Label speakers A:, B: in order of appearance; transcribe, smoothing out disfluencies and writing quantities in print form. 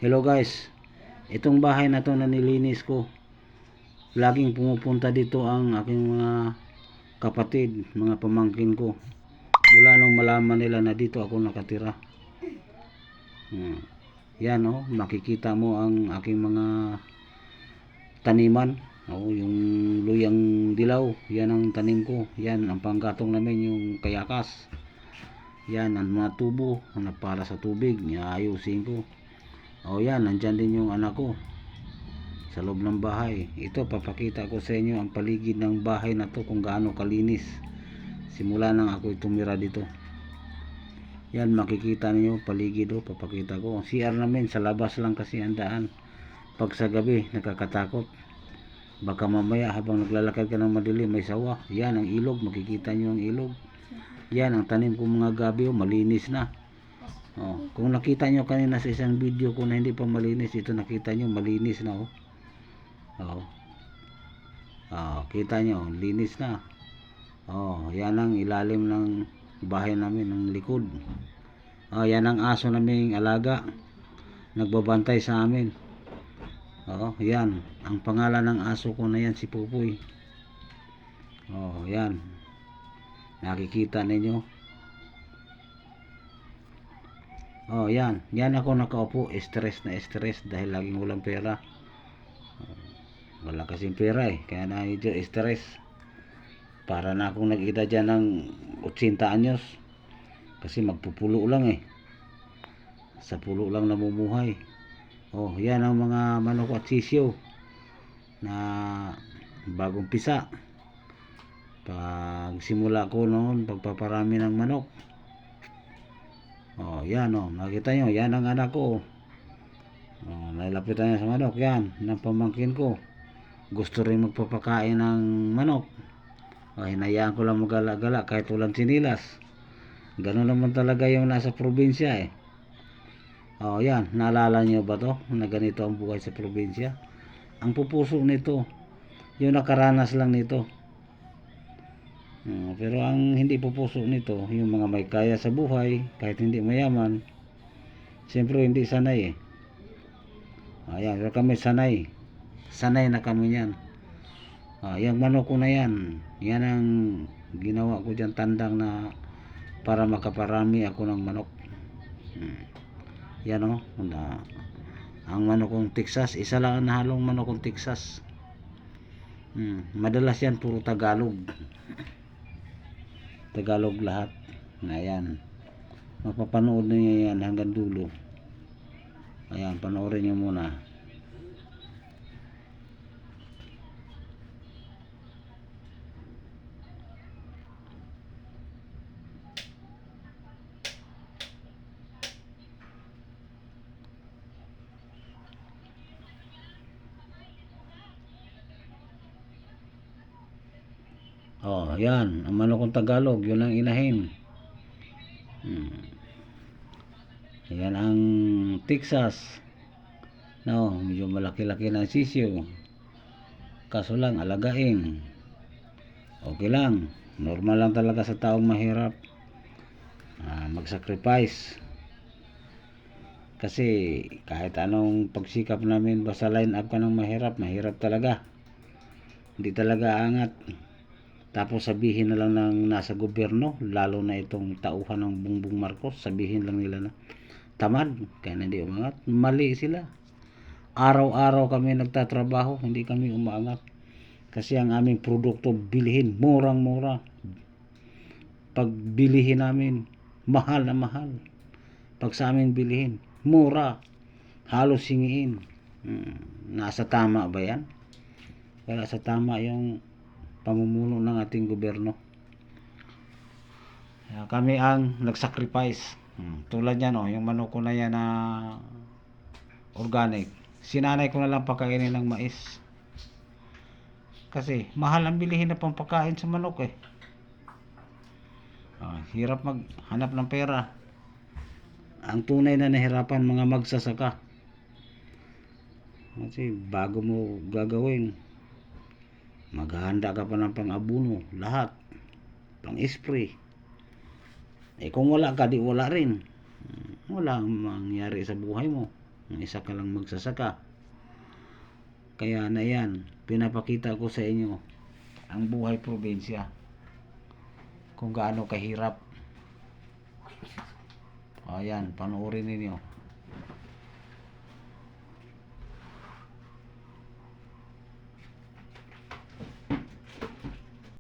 A: Hello guys, itong bahay na to na nilinis ko, laging pumupunta dito ang aking mga kapatid, mga pamangkin ko, mula nung malaman nila na dito ako nakatira. Yan makikita mo ang aking mga taniman. Yung luyang dilaw, yan ang tanim ko. Yan ang panggatong namin, yung kayakas. Yan ang mga tubo na para sa tubig, ayusin ko. Yan, nandyan din yung anak ko sa loob ng bahay. Ito, papakita ko sa inyo ang paligid ng bahay na to kung gaano kalinis simula nang ako tumira dito. Yan, makikita niyo paligid. Papakita ko. CR namin sa labas lang kasi ang daan. Pag sa gabi, nakakatakot. Baka mamaya habang naglalakad ka ng madilim may sawa. Yan ang ilog, makikita niyo ang ilog. Yan ang tanim ko mga gabi, malinis na. Kung nakita nyo kanina sa isang video ko na hindi pa malinis, ito nakita nyo malinis na. Kita nyo, linis na. Yan ang ilalim ng bahay namin, ng likod. Yan ang aso naming alaga, nagbabantay sa amin. Yan ang pangalan ng aso ko na yan, si Pupoy. Yan, nakikita ninyo. Yan ako nakaupo, stress na stress dahil laging walang pera. Wala kasing pera kaya na medyo stress. Para na akong nag-edad dyan ng 80 anyos. Kasi magpupulo lang sa pulo lang namumuhay. Yan ang mga manok at sisyo na bagong pisa. Pag simula ko noon, pagpaparami ng manok. Yan nakita nyo, yan ang anak ko. Nalapitan niya sa manok. Yan, ng pamangkin ko, gusto rin magpapakain ng manok. Hinayaan ko lang magala-gala kahit walang sinilas. Ganun naman talaga yung nasa probinsya yan, naalala nyo ba to na ganito ang buhay sa probinsya? Ang pupuso nito, yung nakaranas lang nito. Pero ang hindi pupuso nito, yung mga may kaya sa buhay, kahit hindi mayaman, siyempre hindi sanay Ayan, pero kami sanay na kami yan. Yung manok ko na yan, yan ang ginawa ko dyan, tandang na para makaparami ako ng manok. Yan ang manok kong Texas, isa lang ang nahalong manok kong Texas. Madalas yan puro Tagalog lahat. Ayan, mapapanood niyo yan hanggang dulo. Ayan, panoorin niyo muna. Yan ang manok kong Tagalog, yun ang inahin. Yan ang Texas. Medyo malaki-laki ng sisyo. Kaso lang, alagain. Okay lang. Normal lang talaga sa taong mahirap mag-sacrifice. Kasi kahit anong pagsikap namin, basta line up ka ng mahirap talaga. Hindi talaga angat. Tapos sabihin na lang ng nasa gobyerno, lalo na itong tauhan ng Bongbong Marcos, sabihin lang nila na tamad, kaya hindi umangat. Mali sila. Araw-araw kami nagtatrabaho, hindi kami umangat. Kasi ang aming produkto, bilihin, murang-mura. Pag bilihin namin, mahal na mahal. Pag sa amin bilihin, mura. Halos hingiin. Nasa tama ba yan? Wala sa tama yung pamumuno ng ating gobyerno. Kami ang nagsacrifice. Tulad yan yung manok ko na yan na organic, sinanay ko na lang pakainin ng mais. Kasi mahal ang bilihin na pampakain sa manok hirap maghanap ng pera. Ang tunay na nahirapan mga magsasaka. Kasi bago mo gagawin, maghahanda ka pa ng pang-abuno, lahat, pang-spray. Kung wala ka, di wala rin. Wala mangyari sa buhay mo. isa ka lang magsasaka. Kaya na yan, pinapakita ko sa inyo ang buhay probinsya, kung gaano kahirap. Ayan, panoorin ninyo.